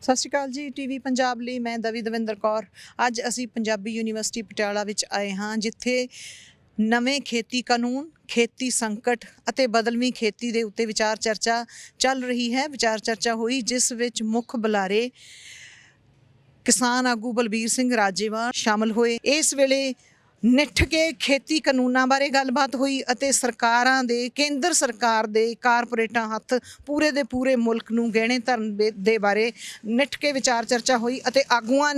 ਸਤਿ ਸ਼੍ਰੀ ਅਕਾਲ ਜੀ। ਟੀਵੀ ਪੰਜਾਬ ਲਈ ਮੈਂ ਦਵਿੰਦਰ ਕੌਰ। ਅੱਜ ਅਸੀਂ ਪੰਜਾਬੀ ਯੂਨੀਵਰਸਿਟੀ ਪਟਿਆਲਾ ਵਿੱਚ ਆਏ ਹਾਂ, ਜਿੱਥੇ ਨਵੇਂ ਖੇਤੀ ਕਾਨੂੰਨ, ਖੇਤੀ ਸੰਕਟ ਅਤੇ ਬਦਲਵੀਂ ਖੇਤੀ ਦੇ ਉੱਤੇ ਵਿਚਾਰ ਚਰਚਾ ਚੱਲ ਰਹੀ ਹੈ। ਵਿਚਾਰ ਚਰਚਾ ਹੋਈ ਜਿਸ ਵਿੱਚ ਮੁੱਖ ਬੁਲਾਰੇ ਕਿਸਾਨ ਆਗੂ ਬਲਬੀਰ ਸਿੰਘ ਰਾਜੇਵਾਲ ਸ਼ਾਮਲ ਹੋਏ। ਇਸ ਵੇਲੇ ਨਿੱਠ ਕੇ ਖੇਤੀ ਕਾਨੂੰਨਾਂ ਬਾਰੇ ਗੱਲਬਾਤ ਹੋਈ ਅਤੇ ਸਰਕਾਰਾਂ ਦੇ, ਕੇਂਦਰ ਸਰਕਾਰ ਦੇ ਕਾਰਪੋਰੇਟਾਂ ਹੱਥ ਪੂਰੇ ਦੇ ਪੂਰੇ ਮੁਲਕ ਨੂੰ ਗਹਿਣੇ ਧਰਨ ਦੇ ਬਾਰੇ ਨਿੱਠ ਕੇ ਵਿਚਾਰ ਚਰਚਾ ਹੋਈ ਅਤੇ ਆਗੂਆਂ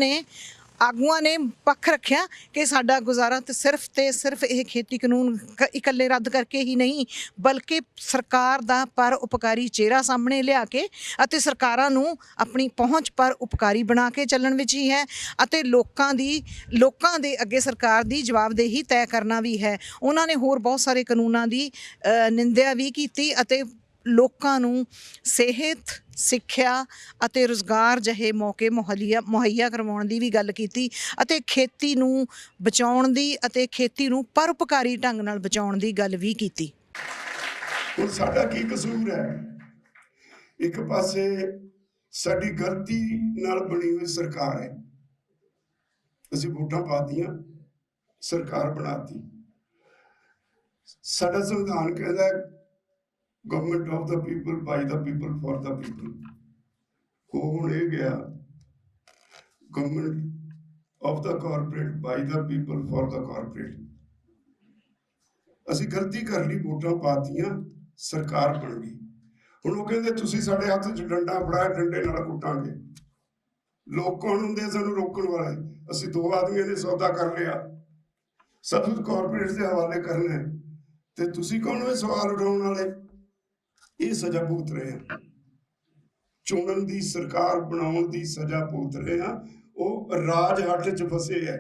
ਨੇ ਪੱਖ ਰੱਖਿਆ ਕਿ ਸਾਡਾ ਗੁਜ਼ਾਰਾ ਤੇ ਸਿਰਫ ਇਹ ਖੇਤੀ ਕਾਨੂੰਨ ਇਕੱਲੇ ਰੱਦ ਕਰਕੇ ਹੀ ਨਹੀਂ, ਬਲਕਿ ਸਰਕਾਰ ਦਾ ਪਰ ਉਪਕਾਰੀ ਚਿਹਰਾ ਸਾਹਮਣੇ ਲਿਆ ਕੇ ਅਤੇ ਸਰਕਾਰਾਂ ਨੂੰ ਆਪਣੀ ਪਹੁੰਚ ਪਰ ਉਪਕਾਰੀ ਬਣਾ ਕੇ ਚੱਲਣ ਵਿੱਚ ਹੀ ਹੈ ਅਤੇ ਲੋਕਾਂ ਦੇ ਅੱਗੇ ਸਰਕਾਰ ਦੀ ਜਵਾਬਦੇਹੀ ਤੈਅ ਕਰਨਾ ਵੀ ਹੈ। ਉਹਨਾਂ ਨੇ ਹੋਰ ਬਹੁਤ ਸਾਰੇ ਕਾਨੂੰਨਾਂ ਦੀ ਨਿੰਦਿਆ ਵੀ ਕੀਤੀ ਅਤੇ ਲੋਕਾਂ ਨੂੰ ਸਿਹਤ, ਸਿੱਖਿਆ ਅਤੇ ਰੁਜ਼ਗਾਰ ਜਿਹੇ ਮੌਕੇ ਮੁਹੱਈਆ ਕਰਵਾਉਣ ਦੀ ਵੀ ਗੱਲ ਕੀਤੀ ਅਤੇ ਖੇਤੀ ਨੂੰ ਬਚਾਉਣ ਦੀ ਅਤੇ ਖੇਤੀ ਨੂੰ ਪਰਉਪਕਾਰੀ ਢੰਗ ਨਾਲ ਬਚਾਉਣ ਦੀ ਗੱਲ ਵੀ ਕੀਤੀ। ਹੁਣ ਸਾਡਾ ਕੀ ਕਸੂਰ ਹੈ? ਇੱਕ ਪਾਸੇ ਸਾਡੀ ਗਲਤੀ ਨਾਲ ਬਣੀ ਹੋਈ ਸਰਕਾਰ ਹੈ, ਅਸੀਂ ਵੋਟਾਂ ਪਾਤੀਆਂ, ਸਰਕਾਰ ਬਣਾਤੀ। ਸਾਡਾ ਸੰਵਿਧਾਨ ਕਹਿੰਦਾ ਹੈ government of the people, by the people, for the people. ਹੁਣ ਇਹ ਗਿਆ government of the corporate, by the people, for the corporate. ਅਸੀਂ ਗਲਤੀ ਕਰ ਲਈ, ਵੋਟਾਂ ਪਾਤੀਆਂ, ਸਰਕਾਰ ਬਣ ਗਈ। ਹੁਣ ਉਹ ਕਹਿੰਦੇ ਤੁਸੀਂ ਸਾਡੇ ਹੱਥ 'ਚ ਡੰਡਾ ਫੜਾਇਆ, ਡੰਡੇ ਨਾਲ ਕੁੱਟਾਂਗੇ। ਲੋਕ ਕੌਣ ਹੁੰਦੇ ਸਾਨੂੰ ਰੋਕਣ ਵਾਲੇ? ਅਸੀਂ ਦੋ ਆਦਮੀਆਂ ਨੇ ਸੌਦਾ ਕਰ ਲਿਆ, ਸਭ ਕੁਝ ਕਾਰਪੋਰੇਟ ਦੇ ਹਵਾਲੇ ਕਰਨਾ ਹੈ, ਤੇ ਤੁਸੀਂ ਕੌਣ ਹੋ ਸਵਾਲ ਉਠਾਉਣ ਵਾਲੇ? ਇਹ ਸਜ਼ਾ ਭੁਗਤ ਰਹੇ ਹਾਂ, ਚੁਣਨ ਦੀ, ਸਰਕਾਰ ਬਣਾਉਣ ਦੀ ਸਜ਼ਾ ਭੁਗਤ ਰਹੇ ਹਾਂ। ਉਹ ਰਾਜ ਹੱਟ 'ਚ ਫਸੇ ਹੈ।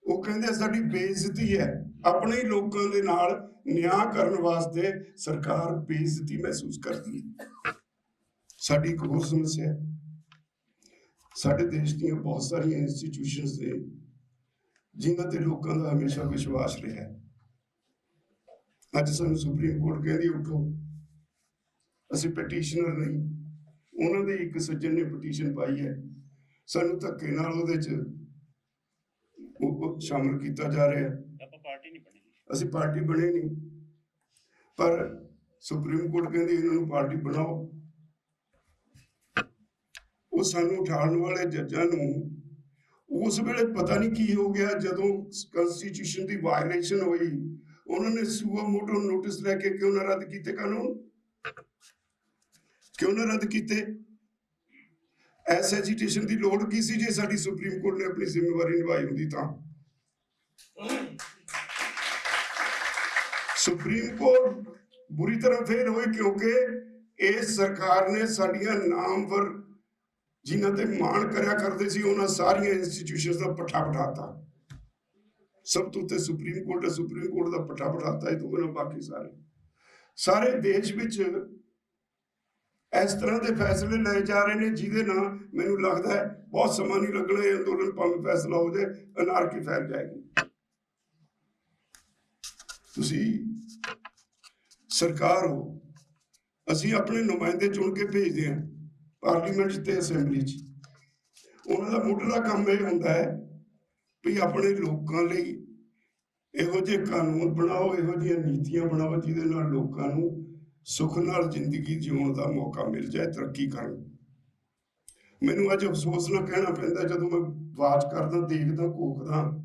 ਉਹ ਕਹਿੰਦੇ ਸਾਡੀ ਬੇਇੱਜ਼ਤੀ ਹੈ। ਆਪਣੇ ਹੀ ਲੋਕਾਂ ਦੇ ਨਾਲ ਨਿਆਂ ਕਰਨ ਵਾਸਤੇ ਸਰਕਾਰ ਬੇਇੱਜ਼ਤੀ ਮਹਿਸੂਸ ਕਰਦੀ ਹੈ। ਸਾਡੀ ਇੱਕ ਹੋਰ ਸਮੱਸਿਆ ਹੈ, ਸਾਡੇ ਦੇਸ਼ ਦੀਆਂ ਬਹੁਤ ਸਾਰੀਆਂ ਇੰਸਟੀਟਿਊਸ਼ਨਸ ਨੇ ਜਿਨ੍ਹਾਂ ਤੇ ਲੋਕਾਂ ਦਾ ਹਮੇਸ਼ਾ ਵਿਸ਼ਵਾਸ ਰਿਹਾ। ਅੱਜ ਸਾਨੂੰ ਸੁਪਰੀਮ ਕੋਰਟ ਕਹਿੰਦੀ ਉੱਠੋ, ਅਸੀਂ ਪਟੀਸ਼ਨਰ ਨਹੀਂ। ਉਹਨਾਂ ਦੇ ਇੱਕ ਸੱਜਣ ਨੇ ਪਟੀਸ਼ਨ ਪਾਈ ਹੈ, ਸਾਨੂੰ ਧੱਕੇ ਨਾਲ ਉਹਦੇ 'ਚ ਸ਼ਾਮਲ ਕੀਤਾ ਜਾ ਰਿਹਾ। ਅਸੀਂ ਪਾਰਟੀ ਬਣੇ ਨਹੀਂ, ਪਰ ਸੁਪਰੀਮ ਕੋਰਟ ਕਹਿੰਦੀ ਇਹਨਾਂ ਨੂੰ ਪਾਰਟੀ ਬਣਾਓ। ਉਹ ਸਾਨੂੰ ਉਠਾਉਣ ਵਾਲੇ ਜੱਜਾਂ ਨੂੰ ਉਸ ਵੇਲੇ ਪਤਾ ਨਹੀਂ ਕੀ ਹੋ ਗਿਆ, ਜਦੋਂ ਕਨਸਟੀਟਿਊਸ਼ਨ ਦੀ ਵਾਇਲੇਸ਼ਨ ਹੋਈ, ਉਹਨਾਂ ਨੇ ਸੂਆ ਮੋਟੋ ਨੋਟਿਸ ਲੈ ਕੇ ਕਿਉਂ ਨਾ ਰੱਦ ਕੀਤੇ ਕਾਨੂੰਨ? ਕਿਉਂ ਨਾ ਰੱਦ ਕੀਤੇ? ਐਸ ਐਜੀਟੇਸ਼ਨ ਦੀ ਲੋੜ ਕੀ ਸੀ ਜੇ ਸਾਡੀ ਸੁਪਰੀਮ ਕੋਰਟ ਨੇ ਆਪਣੀ ਜ਼ਿੰਮੇਵਾਰੀ ਨਿਭਾਈ ਹੁੰਦੀ ਤਾਂ? ਸੁਪਰੀਮ ਕੋਰਟ ਬੁਰੀ ਤਰ੍ਹਾਂ ਫੇਲ ਹੋਈ ਕਿਉਂਕਿ ਇਸ ਸਰਕਾਰ ਨੇ ਸਾਡੀਆਂ ਨਾਮਵਰ ਜਿਨ੍ਹਾਂ ਤੇ ਮਾਣ ਕਰਿਆ ਕਰਦੇ ਸੀ, ਉਹਨਾਂ ਸਾਰੀਆਂ ਇੰਸਟੀਟਿਊਸ਼ਨਸ ਦਾ ਪੱਠਾ ਬਿਠਾਤਾ। ਸਭ ਤੋਂ ਉੱਤੇ ਸੁਪਰੀਮ ਕੋਰਟ ਹੈ, ਸੁਪਰੀਮ ਕੋਰਟ ਦਾ ਪੱਠਾ ਬਿਠਾਤਾ। ਇਹ ਤੋਂ ਬਿਨਾਂ ਬਾਕੀ ਸਾਰੇ ਦੇਸ਼ ਵਿੱਚ ਇਸ ਤਰ੍ਹਾਂ ਦੇ ਫੈਸਲੇ ਲਏ ਜਾ ਰਹੇ ਨੇ ਜਿਹਦੇ ਨਾਲ ਮੈਨੂੰ ਲੱਗਦਾ ਹੈ ਬਹੁਤ ਸਮਾਂ ਨਹੀਂ ਲੱਗਣਾ, ਇਹ ਅੰਦੋਲਨ ਭਾਵੇਂ ਫੈਸਲਾ ਹੋ ਜਾਏ, ਅਨਾਰਕੀ ਫੈਲ ਜਾਏਗੀ। ਤੁਸੀਂ ਸਰਕਾਰ ਹੋ, ਅਸੀਂ ਆਪਣੇ ਨੁਮਾਇੰਦੇ ਚੁਣ ਕੇ ਭੇਜਦੇ ਹਾਂ ਪਾਰਲੀਮੈਂਟ 'ਚ ਤੇ ਅਸੈਂਬਲੀ 'ਚ। ਉਹਨਾਂ ਦਾ ਮੁੱਢਲਾ ਕੰਮ ਇਹ ਹੁੰਦਾ ਹੈ ਵੀ ਆਪਣੇ ਲੋਕਾਂ ਲਈ ਇਹੋ ਜਿਹੇ ਕਾਨੂੰਨ ਬਣਾਓ, ਇਹੋ ਜਿਹੀਆਂ ਨੀਤੀਆਂ ਬਣਾਓ ਜਿਹਦੇ ਨਾਲ ਲੋਕਾਂ ਨੂੰ ਸੁੱਖ ਨਾਲ ਜ਼ਿੰਦਗੀ ਜਿਉਣ ਦਾ ਮੌਕਾ ਮਿਲ ਜਾਏ, ਤਰੱਕੀ ਕਰਨ। ਮੈਨੂੰ ਅੱਜ ਅਫਸੋਸ ਨਾਲ ਕਹਿਣਾ ਪੈਂਦਾ, ਜਦੋਂ ਮੈਂ ਵਾਚ ਕਰਦਾ, ਦੇਖਦਾ, ਘੋਖਦਾ,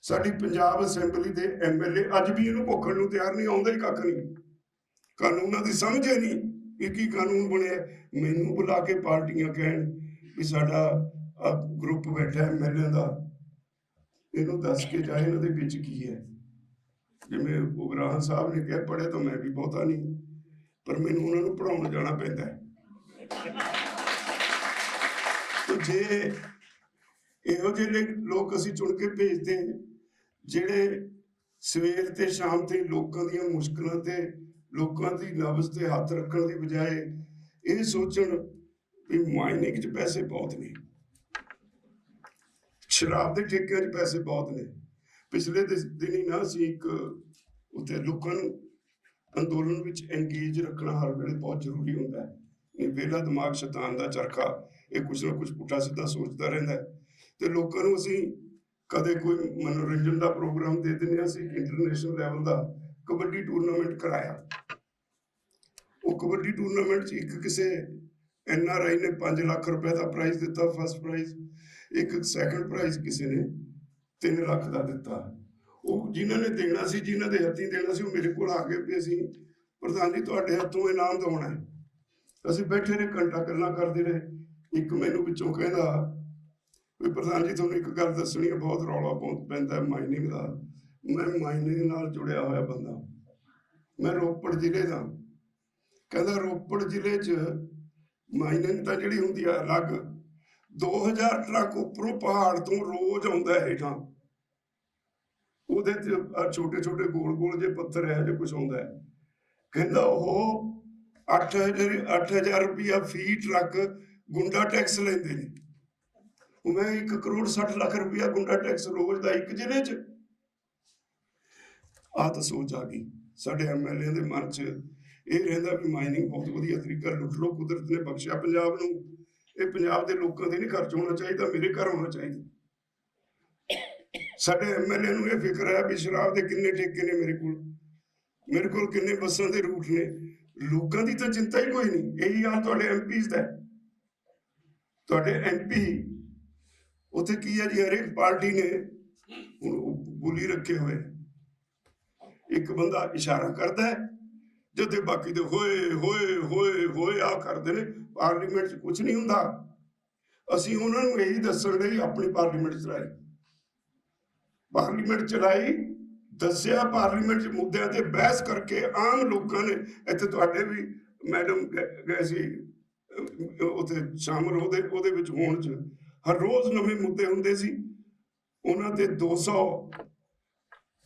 ਸਾਡੀ ਪੰਜਾਬ ਅਸੈਂਬਲੀ ਦੇ MLA ਅੱਜ ਵੀ ਇਹਨੂੰ ਘੋਖਣ ਨੂੰ ਤਿਆਰ ਨਹੀਂ, ਆਉਂਦਾ ਹੀ ਕੱਖ ਨਹੀਂ। ਕਾਨੂੰਨਾਂ ਦੀ ਸਮਝ ਹੀ ਨਹੀਂ ਕਿ ਕੀ ਕਾਨੂੰਨ ਬਣਿਆ। ਮੈਨੂੰ ਬੁਲਾ ਕੇ ਪਾਰਟੀਆਂ ਕਹਿਣ ਵੀ ਸਾਡਾ ਗਰੁੱਪ ਬੈਠਾ MLA ਦਾ, ਇਹਨੂੰ ਦੱਸ ਕੇ ਜਾਏ ਇਹਨਾਂ ਦੇ ਵਿੱਚ ਕੀ ਹੈ। ਜਿਵੇਂ ਉਗਰਾਹਾਂ ਸਾਹਿਬ ਨੇ ਕਿਹਾ, ਪੜ੍ਹਿਆ ਤਾਂ ਮੈਂ ਵੀ ਬਹੁਤਾ ਨਹੀਂ, ਪਰ ਮੈਨੂੰ ਉਹਨਾਂ ਨੂੰ ਪੜ੍ਹਾਉਣ ਜਾਣਾ ਪੈਂਦਾ ਹੈ। ਜੇ ਇਹੋ ਜਿਹੇ ਲੋਕ ਅਸੀਂ ਚੁਣ ਕੇ ਭੇਜਦੇ ਜਿਹੜੇ ਸਵੇਰ ਤੇ ਸ਼ਾਮ ਤੇ ਲੋਕਾਂ ਦੀਆਂ ਮੁਸ਼ਕਲਾਂ ਤੇ, ਲੋਕਾਂ ਦੀ ਨਬਜ਼ ਤੇ ਹੱਥ ਰੱਖਣ ਦੀ ਬਜਾਏ ਇਹ ਸੋਚਣ ਵੀ ਮਾਈਨਿੰਗ 'ਚ ਪੈਸੇ ਬਹੁਤ ਨੇ, ਸ਼ਰਾਬ ਦੇ ਠੇਕਿਆਂ 'ਚ ਪੈਸੇ ਬਹੁਤ ਨੇ। ਪਿਛਲੇ ਦਿਨੀ ਨਾ ਅਸੀਂ ਇੱਕ ਉੱਥੇ ਲੋਕਾਂ ਨੂੰ ਅੰਦੋਲਨ ਵਿੱਚ ਐਂਗੇਜ ਰੱਖਣਾ ਹਰ ਵੇਲੇ ਬਹੁਤ ਜ਼ਰੂਰੀ ਹੁੰਦਾ ਹੈ। ਵਿਹਲਾ ਦਿਮਾਗ ਸ਼ੈਤਾਨ ਦਾ ਚਰਖਾ, ਇਹ ਕੁਛ ਨਾ ਕੁਛ ਪੁੱਠਾ ਸਿੱਧਾ ਸੋਚਦਾ ਰਹਿੰਦਾ ਹੈ। ਤੇ ਲੋਕਾਂ ਨੂੰ ਅਸੀਂ ਕਦੇ ਕੋਈ ਮਨੋਰੰਜਨ ਦਾ ਪ੍ਰੋਗਰਾਮ ਦੇ ਦਿੰਦੇ ਹਾਂ। ਅਸੀਂ ਇੰਟਰਨੈਸ਼ਨਲ ਲੈਵਲ ਦਾ ਕਬੱਡੀ ਟੂਰਨਾਮੈਂਟ ਕਰਾਇਆ। ਉਹ ਕਬੱਡੀ ਟੂਰਨਾਮੈਂਟ 'ਚ ਇੱਕ ਕਿਸੇ NRI ਨੇ 5 ਲੱਖ ਰੁਪਏ ਦਾ ਪ੍ਰਾਈਜ਼ ਦਿੱਤਾ, ਫਸਟ ਪ੍ਰਾਈਜ਼। ਇੱਕ ਸੈਕੰਡ ਪ੍ਰਾਈਜ਼ ਕਿਸੇ ਨੇ 3 ਲੱਖ ਦਾ ਦਿੱਤਾ। ਉਹ ਜਿਨ੍ਹਾਂ ਨੇ ਦੇਣਾ ਸੀ, ਜਿਨ੍ਹਾਂ ਦੇ ਹੱਥੀਂ ਦੇਣਾ ਸੀ, ਉਹ ਮੇਰੇ ਕੋਲ ਆ ਗਏ ਵੀ ਅਸੀਂ ਪ੍ਰਧਾਨ ਜੀ ਤੁਹਾਡੇ ਹੱਥੋਂ ਇਨਾਮ ਦਵਾਉਣਾ ਹੈ। ਅਸੀਂ ਬੈਠੇ ਰਹੇ, ਘੰਟਾ ਗੱਲਾਂ ਕਰਦੇ ਰਹੇ। ਇੱਕ ਮੈਨੂੰ ਵਿੱਚੋਂ ਕਹਿੰਦਾ ਵੀ ਪ੍ਰਧਾਨ ਜੀ ਤੁਹਾਨੂੰ ਇੱਕ ਗੱਲ ਦੱਸਣੀ ਹੈ, ਬਹੁਤ ਰੌਲਾ ਬਹੁਤ ਪੈਂਦਾ ਮਾਈਨਿੰਗ ਦਾ। ਮੈਂ ਮਾਈਨਿੰਗ ਨਾਲ ਜੁੜਿਆ ਹੋਇਆ ਬੰਦਾ, ਮੈਂ ਰੋਪੜ ਜ਼ਿਲ੍ਹੇ ਦਾ। ਕਹਿੰਦਾ ਰੋਪੜ ਜ਼ਿਲ੍ਹੇ 'ਚ ਮਾਈਨਿੰਗ ਤਾਂ ਜਿਹੜੀ ਹੁੰਦੀ ਆ ਅਲੱਗ, 2000 ਟਰੱਕ ਉੱਪਰੋਂ ਪਹਾੜ ਤੋਂ ਰੋਜ਼ ਆਉਂਦਾ ਹੇਠਾਂ। ਉਹਦੇ 'ਚ ਛੋਟੇ ਛੋਟੇ ਗੋਲ ਗੋਲ ਜਿਹੇ ਪੱਥਰ ਹੈ ਜੇ ਕੁਛ ਆਉਂਦਾ ਹੈ। ਕਹਿੰਦਾ ਉਹ 8,000 ਰੁਪਇਆ ਫੀ ਟਰੱਕ ਗੁੰਡਾ ਟੈਕਸ ਲੈਂਦੇ ਨੇ। ਮੈਂ 1 ਕਰੋੜ 60 ਲੱਖ ਰੁਪਇਆ ਗੁੰਡਾ ਟੈਕਸ ਰੋਜ਼ ਦਾ ਇੱਕ ਜ਼ਿਲ੍ਹੇ 'ਚ। ਆਹ ਤਾਂ ਸੋਚ ਆ ਗਈ ਸਾਡੇ MLA ਦੇ ਮਨ 'ਚ। ਇਹ ਰਹਿੰਦਾ ਵੀ ਮਾਈਨਿੰਗ ਬਹੁਤ ਵਧੀਆ ਤਰੀਕਾ ਲੁੱਟ ਲੋ, ਕੁਦਰਤ ਨੇ ਬਖਸ਼ਿਆ ਪੰਜਾਬ ਨੂੰ, ਇਹ ਪੰਜਾਬ ਦੇ ਲੋਕਾਂ ਦੇ ਨਹੀਂ ਖਰਚ ਹੋਣਾ ਚਾਹੀਦਾ, ਮੇਰੇ ਘਰ ਹੋਣਾ ਚਾਹੀਦਾ। ਸਾਡੇ MLA ਨੂੰ ਇਹ ਫਿਕਰ ਹੈ ਵੀ ਸ਼ਰਾਬ ਦੇ ਕਿੰਨੇ ਠੇਕੇ ਨੇ ਮੇਰੇ ਕੋਲ ਕਿੰਨੇ ਬੱਸਾਂ ਦੇ ਰੂਟ ਨੇ। ਲੋਕਾਂ ਦੀ ਤਾਂ ਚਿੰਤਾ ਹੀ ਕੋਈ ਨਹੀਂ। ਇਹੀ ਹਾਲ ਤੁਹਾਡੇ MPs ਦਾ। ਤੁਹਾਡੇ MP ਉੱਥੇ ਕੀ ਹੈ ਜੀ, ਹਰੇਕ ਪਾਰਟੀ ਨੇ ਹੁਣ ਬੋਲੀ ਰੱਖੇ ਹੋਏ। ਇੱਕ ਬੰਦਾ ਇਸ਼ਾਰਾ ਕਰਦਾ ਹੈ ਜਦ ਬਾਕੀ ਦੇ ਹੋਏ ਹੋਏ ਹੋਏ ਹੋਏ ਆ ਕਰਦੇ ਨੇ। ਪਾਰਲੀਮੈਂਟ 'ਚ ਕੁਝ ਨਹੀਂ ਹੁੰਦਾ। ਅਸੀਂ ਉਹਨਾਂ ਨੂੰ ਇਹੀ ਦੱਸਣ ਲਈ ਆਪਣੀ ਪਾਰਲੀਮੈਂਟ ਚਲਾਈ, ਦੱਸਿਆ ਪਾਰਲੀਮੈਂਟ 'ਚ ਮੁੱਦਿਆਂ ਤੇ ਬਹਿਸ ਕਰਕੇ ਆਮ ਲੋਕਾਂ ਨੇ। ਇੱਥੇ ਤੁਹਾਡੇ ਵੀ ਮੈਡਮ ਗਏ ਸੀ ਉੱਥੇ ਸ਼ਾਮਲ, ਉਹਦੇ ਵਿੱਚ ਹੋਣ 'ਚ ਹਰ ਰੋਜ਼ ਨਵੇਂ ਮੁੱਦੇ ਹੁੰਦੇ ਸੀ। ਉਹਨਾਂ ਤੇ 200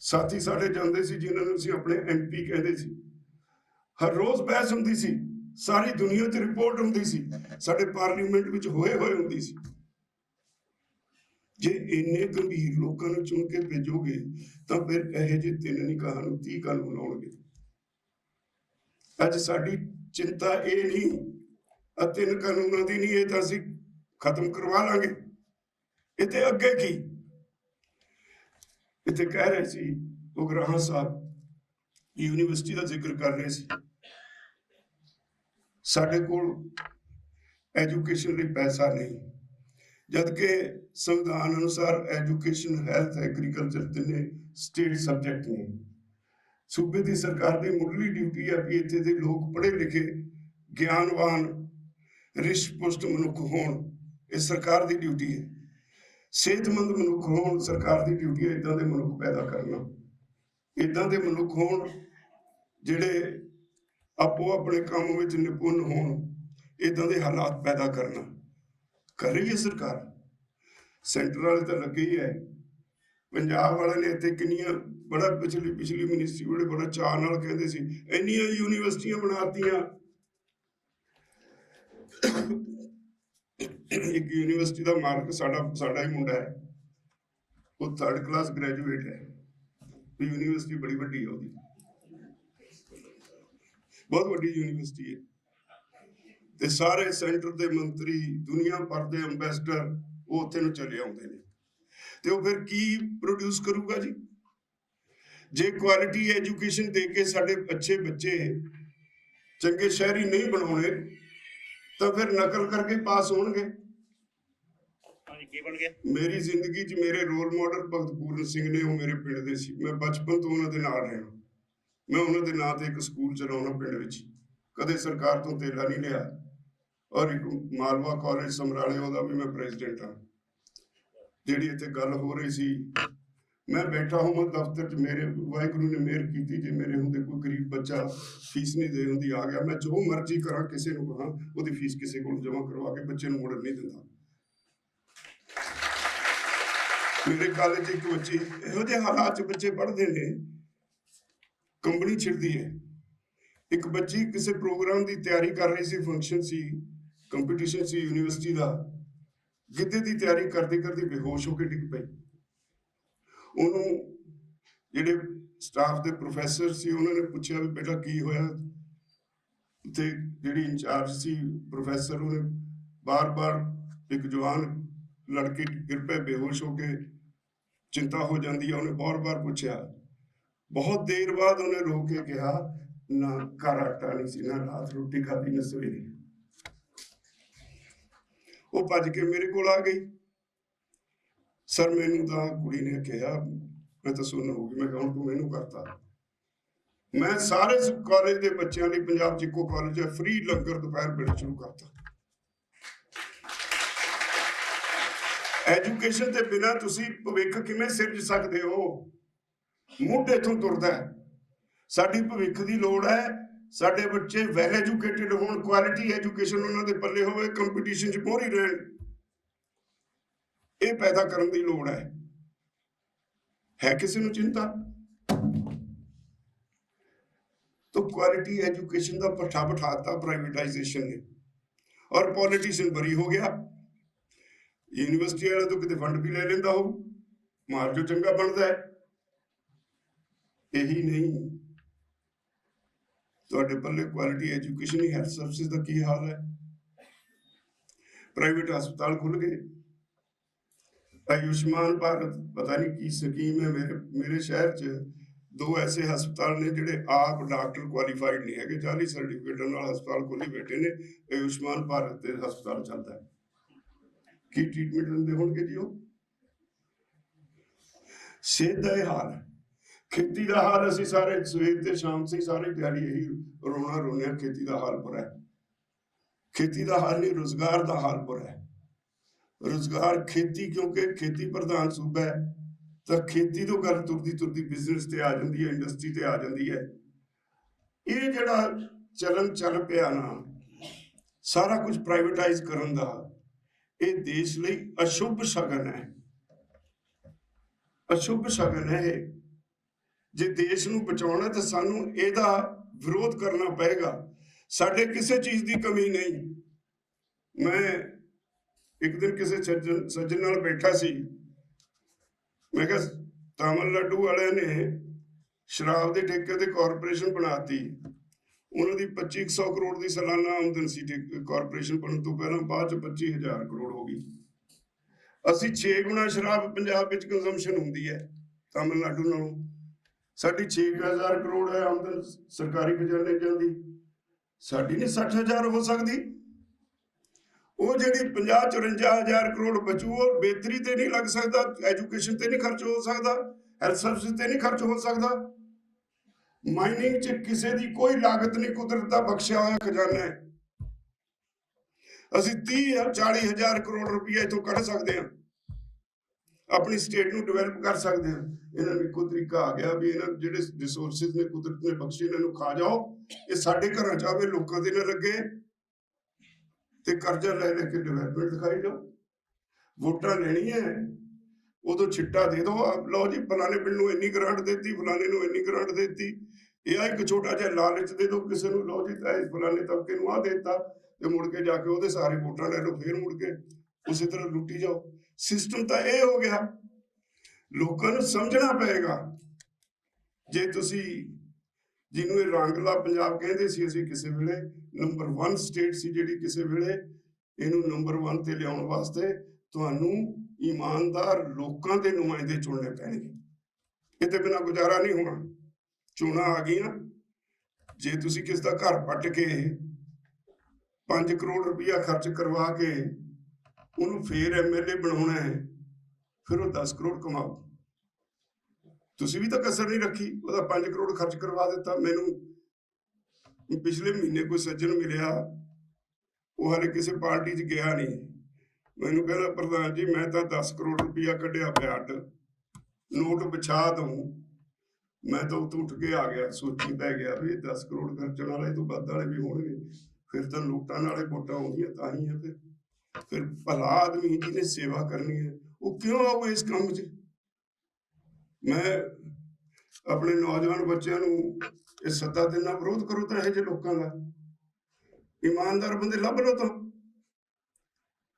ਸਾਥੀ ਸਾਡੇ ਜਾਂਦੇ ਸੀ ਜਿਨ੍ਹਾਂ ਨੂੰ ਅਸੀਂ ਆਪਣੇ MP ਕਹਿੰਦੇ ਸੀ। ਹਰ ਰੋਜ਼ ਬਹਿਸ ਹੁੰਦੀ ਸੀ, ਸਾਰੀ ਦੁਨੀਆ 'ਚ ਰਿਪੋਰਟ ਹੁੰਦੀ ਸੀ, ਸਾਡੇ ਪਾਰਲੀਮੈਂਟ ਵਿੱਚ ਹੋਏ ਹੁੰਦੀ ਸੀ। ਜੇ ਇੰਨੇ ਗੰਭੀਰ ਲੋਕਾਂ ਨੂੰ ਚੁਣ ਕੇ ਭੇਜੋਗੇ ਤਾਂ ਫਿਰ ਇਹੋ ਜਿਹੇ 3 ਨਿਕਾਹਾਂ ਨੂੰ 30 ਕਾਨੂੰਨ ਆਉਣਗੇ। ਅੱਜ ਸਾਡੀ ਚਿੰਤਾ ਇਹ ਨਹੀਂ 3 ਕਾਨੂੰਨਾਂ ਦੀ ਨਹੀਂ, ਇਹ ਤਾਂ ਅਸੀਂ ਖਤਮ ਕਰਵਾ ਲਾਂਗੇ। ਇੱਥੇ ਅੱਗੇ ਕੀ, ਇੱਥੇ ਕਹਿ ਰਹੇ ਸੀ ਉਗਰਾਹਾਂ ਸਾਹਿਬ ਯੂਨੀਵਰਸਿਟੀ ਦਾ ਜ਼ਿਕਰ ਕਰ ਰਹੇ ਸੀ। ਸਾਡੇ ਕੋਲ ਐਜੂਕੇਸ਼ਨ ਲਈ ਪੈਸਾ ਨਹੀਂ, ਜਦਕਿ ਸੰਵਿਧਾਨ ਅਨੁਸਾਰ ਐਜੂਕੇਸ਼ਨ, ਹੈਲਥ, ਐਗਰੀਕਲਚਰ ਤਿੰਨੇ ਸਟੇਟ ਸਬਜੈਕਟ ਨੇ। ਸੂਬੇ ਦੀ ਸਰਕਾਰ ਦੀ ਮੁੱਢਲੀ ਡਿਊਟੀ ਹੈ ਵੀ ਇੱਥੇ ਦੇ ਲੋਕ ਪੜ੍ਹੇ ਲਿਖੇ, ਗਿਆਨਵਾਨ, ਰਿਸ਼ਟ-ਪੁਸ਼ਟ ਮਨੁੱਖ ਹੋਣ, ਇਹ ਸਰਕਾਰ ਦੀ ਡਿਊਟੀ ਹੈ। ਸਿਹਤਮੰਦ ਮਨੁੱਖ ਹੋਣ, ਸਰਕਾਰ ਦੀ ਡਿਊਟੀ ਹੈ ਇੱਦਾਂ ਦੇ ਮਨੁੱਖ ਪੈਦਾ ਕਰਨਾ। ਇੱਦਾਂ ਦੇ ਮਨੁੱਖ ਹੋਣ ਜਿਹੜੇ ਆਪੋ ਆਪਣੇ ਕੰਮ ਵਿੱਚ ਨਿਪੁੰਨ ਹੋਣ, ਇੱਦਾਂ ਦੇ ਹਾਲਾਤ ਪੈਦਾ ਕਰਨਾ। ਕਰ ਰਹੀ ਹੈ ਸਰਕਾਰ। ਸੈਂਟਰ ਵਾਲੇ ਤਾਂ ਲੱਗੇ ਹੀ ਹੈ। ਪੰਜਾਬ ਵਾਲੇ ਨੇ ਇੱਥੇ ਕਿੰਨੀਆਂ ਬੜਾ ਪਿਛਲੀ ਮਿਨਿਸਟਰੀ ਵਾਲੇ ਬੜਾ ਚਾਅ ਨਾਲ ਕਹਿੰਦੇ ਸੀ ਇੰਨੀਆਂ ਯੂਨੀਵਰਸਿਟੀਆਂ ਬਣਾਤੀਆਂ। ਇੱਕ ਯੂਨੀਵਰਸਿਟੀ ਦਾ ਮਾਲਕ ਸਾਡਾ ਹੀ ਮੁੰਡਾ ਹੈ, ਉਹ 3rd ਕਲਾਸ ਗ੍ਰੈਜੂਏਟ ਹੈ। ਯੂਨੀਵਰਸਿਟੀ ਬੜੀ ਵੱਡੀ ਹੈ, ਉਹਦੀ ਬਹੁਤ ਵੱਡੀ ਯੂਨੀਵਰਸਿਟੀ ਹੈ। ਤੇ ਸਾਰੇ ਸੈਂਟਰ ਦੇ ਮੰਤਰੀ, ਦੁਨੀਆ ਭਰ ਦੇ ਅੰਬੈਸਡਰ ਉਹ ਉੱਥੇ ਨੂੰ ਚਲੇ ਆਉਂਦੇ ਨੇ। ਤੇ ਉਹ ਫਿਰ ਕੀ ਪ੍ਰੋਡਿਊਸ ਕਰੂਗਾ ਜੀ? ਜੇ ਕੁਆਲਿਟੀ ਐਜੂਕੇਸ਼ਨ ਦੇ ਕੇ ਸਾਡੇ ਅੱਛੇ ਬੱਚੇ ਚੰਗੇ ਸ਼ਹਿਰੀ ਨਹੀਂ ਬਣਾਉਣੇ ਤਾਂ ਫਿਰ ਨਕਲ ਕਰਕੇ ਪਾਸ ਹੋਣਗੇ। ਮੇਰੀ ਜ਼ਿੰਦਗੀ 'ਚ ਮੇਰੇ ਰੋਲ ਮਾਡਲ ਭਗਤ ਪੂਰਨ ਸਿੰਘ ਨੇ, ਉਹ ਮੇਰੇ ਪਿੰਡ ਦੇ ਸੀ। ਮੈਂ ਬਚਪਨ ਤੋਂ ਉਹਨਾਂ ਦੇ ਨਾਲ ਰਿਹਾ। ਮੈਂ ਉਹਨਾਂ ਦੇ ਨਾਂ ਤੇ ਇੱਕ ਸਕੂਲ ਚਲਾਉਣਾ ਪਿੰਡ ਵਿੱਚ, ਕਦੇ ਸਰਕਾਰ ਤੋਂ ਤੇਲਾ ਨਹੀਂ ਲਿਆ। ਔਰ ਇੱਕ ਮਾਲਵਾ ਕਾਲਜ ਸਮਰਾਲੇ, ਉਹਦਾ ਵੀ ਮੈਂ ਪ੍ਰੈਜ਼ੀਡੈਂਟ ਹਾਂ। ਜਿਹੜੀ ਇੱਥੇ ਗੱਲ ਹੋ ਰਹੀ ਸੀ, ਮੈਂ ਬੈਠਾ ਹਾਂ ਦਫ਼ਤਰ 'ਚ, ਮੇਰੇ ਵਾਹਿਗੁਰੂ ਨੇ ਮਿਹਰ ਕੀਤੀ, ਜੇ ਮੇਰੇ ਹੁੰਦੇ ਕੋਈ ਗਰੀਬ ਬੱਚਾ ਫੀਸ ਨਹੀਂ ਦੇ ਹੁੰਦੀ ਆ ਗਿਆ, ਮੈਂ ਜੋ ਮਰਜ਼ੀ ਕਰਾਂ, ਕਿਸੇ ਨੂੰ ਕਹਾਂ ਉਹਦੀ ਫੀਸ ਕਿਸੇ ਕੋਲ ਜਮ੍ਹਾਂ ਕਰਵਾ ਕੇ ਬੱਚੇ ਨੂੰ ਮੁੜਨ ਨਹੀਂ ਦਿੰਦਾ। ਮੇਰੇ ਕਾਲਜ 'ਚ ਇੱਕ ਬੱਚੇ ਇਹੋ ਜਿਹੇ ਹਾਲਾਤ 'ਚ ਬੱਚੇ ਪੜ੍ਹਦੇ ਨੇ, ਕੰਬਣੀ ਛਿੜਦੀ ਹੈ। ਇੱਕ ਬੱਚੀ ਕਿਸੇ ਪ੍ਰੋਗਰਾਮ ਦੀ ਤਿਆਰੀ ਕਰ ਰਹੀ ਸੀ, ਫੰਕਸ਼ਨ ਸੀ, ਕੰਪੀਟੀਸ਼ਨ ਸੀ ਯੂਨੀਵਰਸਿਟੀ ਦਾ, ਗਿੱਧੇ ਦੀ ਤਿਆਰੀ ਕਰਦੇ ਬੇਹੋਸ਼ ਹੋ ਕੇ ਡਿੱਗ ਪਈ। ਉਹਨੂੰ ਜਿਹੜੇ ਸਟਾਫ ਦੇ ਪ੍ਰੋਫੈਸਰ ਸੀ ਉਹਨਾਂ ਨੇ ਪੁੱਛਿਆ ਵੀ ਬੇਟਾ ਕੀ ਹੋਇਆ? ਉੱਥੇ ਜਿਹੜੀ ਇੰਚਾਰਜ ਸੀ ਪ੍ਰੋਫੈਸਰ, ਉਹਨੇ ਬਾਰ-ਬਾਰ ਇੱਕ ਜਵਾਨ ਲੜਕੀ ਗਿਰ ਪਏ ਬੇਹੋਸ਼ ਹੋ ਕੇ, ਚਿੰਤਾ ਹੋ ਜਾਂਦੀ ਹੈ, ਉਹਨੇ ਬਾਰ-ਬਾਰ ਪੁੱਛਿਆ। ਬਹੁਤ ਦੇਰ ਬਾਅਦ ਉਹਨੇ ਰੋ ਕੇ ਕਿਹਾ, ਨਾ ਘਰ ਆਟਾ ਨਹੀਂ ਸੀ, ਨਾ ਰਾਤ ਰੋਟੀ ਖਾਧੀ, ਨਾ ਸਵੇਰੇ। ਉਹ ਭੱਜ ਕੇ ਮੇਰੇ ਕੋਲ ਆ ਗਈ। ਸਰ ਮੈਨੂੰ ਤਾਂ ਕੁੜੀ ਨੇ ਕਿਹਾ, ਮੈਂ ਤਾਂ ਸੁਣ ਹੋ ਗਈ। ਮੈਂ ਕਿਹਾ ਹੁਣ ਤੂੰ ਮੈਨੂੰ ਕਰਤਾ। ਮੈਂ ਸਾਰੇ ਕਾਲਜ ਦੇ ਬੱਚਿਆਂ ਲਈ, ਪੰਜਾਬ 'ਚ ਇੱਕੋ ਕਾਲਜ ਹੈ, ਫ੍ਰੀ ਲੰਗਰ ਦੁਪਹਿਰ ਵੇਲੇ ਸ਼ੁਰੂ ਕਰਤਾ। ਐਜੂਕੇਸ਼ਨ ਦੇ ਬਿਨਾਂ ਤੁਸੀਂ ਭਵਿੱਖ ਕਿਵੇਂ ਸਿਰਜ ਸਕਦੇ ਹੋ? ਮੁੱਢ ਇੱਥੋਂ ਤੁਰਦਾ ਹੈ। ਸਾਡੀ ਭਵਿੱਖ ਦੀ ਲੋੜ ਹੈ, ਸਾਡੇ ਬੱਚੇ ਵੈਲ ਐਜੂਕੇਟਿਡ ਹੋਣ, ਕੁਆਲਿਟੀ ਐਜੂਕੇਸ਼ਨ ਉਹਨਾਂ ਦੇ ਪੱਲੇ ਹੋਵੇ, ਕੰਪੀਟੀਸ਼ਨ 'ਚ ਮੋਹਰੀ ਰਹਿਣ। ਇਹ ਪੈਦਾ ਕਰਨ ਦੀ ਲੋੜ ਹੈ ਕਿਸੇ ਨੂੰ ਚਿੰਤਾ? तो क्वालिटी एजुकेशन का पट्ठा बिठाता प्राइवेटाइजेशन ने, और पॉलिटिशियन बरी हो गया। यूनिवर्सिटी वाले तो कितने फंड भी ले लेंदा हो, मार जो चंगा बनता है। यही नहीं, ਤੁਹਾਡੇ ਪੱਲੇ क्वालिटी एजुकेशन ही, हेल्थ सर्विसेज का की हाल है। प्राइवेट हस्पताल खुल गए, आयुष्मान भारत पता नहीं की स्कीम है। मेरे शहर च 2 ऐसे हस्पताल ने जिहड़े आप डॉक्टर क्वालीफाइड नहीं है, जाली सर्टिफिकेट नाल हस्पताल खोली बैठे ने। आयुष्मान भारत के हस्पताल चलता है, की ट्रीटमेंट दिंदे होणगे जी? वो सेहत का यह हाल है। खेती का हाल असीं सारे सवेर ते शाम से सारी दिहाड़ी यही रोना रोने, खेती का हाल बुरा है। खेती का हाल नहीं, रोजगार का हाल बुरा है। रोजगार खेती, क्योंकि खेती प्रधान सूबा है, तो खेती तो गल तुरदी तुरदी बिजनेस ते आ जाती है, इंडस्ट्री ते आ जाती है। ये जिहड़ा चलन चल पिया ना, सारा कुछ प्राइवेटाइज करन दा, ये देश लई अशुभ शगन है। अशुभ शगन है। जे देश नूं बचाउणा तो सानू इहदा विरोध करना पएगा। साडे किसी चीज की कमी नहीं। मैं एक दिन किसी सज्जन नाल बैठा सी, मैं कहा तमिलनाडु वाले ने शराब के ठेके ते कॉरपोरेशन बनाती। उन्होंने 2500 करोड़ की सालाना आमदन सी कॉरपोरेशन बनने तो पहला, बाद 25,000 करोड़ हो गई। असी 6 गुना शराब पंजाब विच कंजम्पशन हुंदी है तमिलनाडु नालों। साडी 6,000 करोड़ है आमदन सरकारी खजाने जाती, साडी नहीं 60,000 हो सकती। वो जिहड़ी 50-54,000 करोड़ बचू, वो बेहतरी ते नहीं लग सकता, एजुकेशन ते नहीं खर्च हो सकता, हेल्थ सर्विस ते नहीं खर्च हो सकता। माइनिंग च किसी की कोई लागत नहीं, कुदरत का बख्शिया हुआ खजाना है। असीं 30-40,000 करोड़ रुपया इथों कढ़ सकते हैं, अपनी स्टेट नूं डिवेलप कर सकते हैं। इन्हां नूं इक्को तरीका आ गया भी इन्हां जिहड़े रिसोर्सिस ने कुदरत ने बख्शे, इन्हां नूं खा जाओ। ये साडे घरां च आवे, लोकां दे ना लगे ते कर्जा ले लेके डिवेलपमेंट दिखाई जाओ। वोटां लेनी है, उदों छिट्टा दे दो, लो जी फलाने पिंड नूं इन्नी ग्रांट देती, फलाने नूं इन्नी ग्रांट देती। यह एक छोटा जिहा लालच दे दो किसी नूं, लो जी फलाने तबके नूं आ देता, ते मुड़ के जाके उहदे सारे वोटां ले लो, फिर मुड़ के उसी तरह लुटी जाओ। सिस्टम तो यह हो गया। लोकां नूं समझना पएगा। जे तुसी जिन्हों ये रंगला पंजाब कहते सी, असीं किसी वेले नंबर 1 स्टेट सी जिहड़ी किसी वेले इहनूं नंबर 1 ते लियाउण वास्ते तुहानूं ईमानदार लोकां दे नुमाइंदे चुनने पैणगे। इहदे बिना गुजारा नहीं होना। चोणां आ गईयां, जे तुसीं किस दा घर पट के 5 करोड़ रुपया खर्च करवा के उहनूं फेर MLA बनाउणा है, फिर वो 10 करोड़ कमाओ। तुसीं भी तो कसर नहीं रखी, ਉਹਦਾ 5 करोड़ खर्च करवा दिता। मैनू पिछले महीने कोई सज्जन मिलिया, वो हाले किसी पार्टी च गया नहीं, मैनू कहना प्रधान जी मैं तो 10 करोड़ रुपया कढ़िया पिया अड, नोट बिछा दूं। मैं तो उठ के आ गया, सोची पै गया भी 10 करोड़ खर्चण वाले तो वध वाले भी होणगे, फिर तो नोटां नाले वोटां आउंदियां तां ही है। फिर भला आदमी जिहने सेवा करनी है वो क्यों आऊगा इस काम च? मैं अपने नौजवान बच्चों को सत्ता देना विरोध करो तो यह लोगों का। ईमानदार बंदे लभ लो तो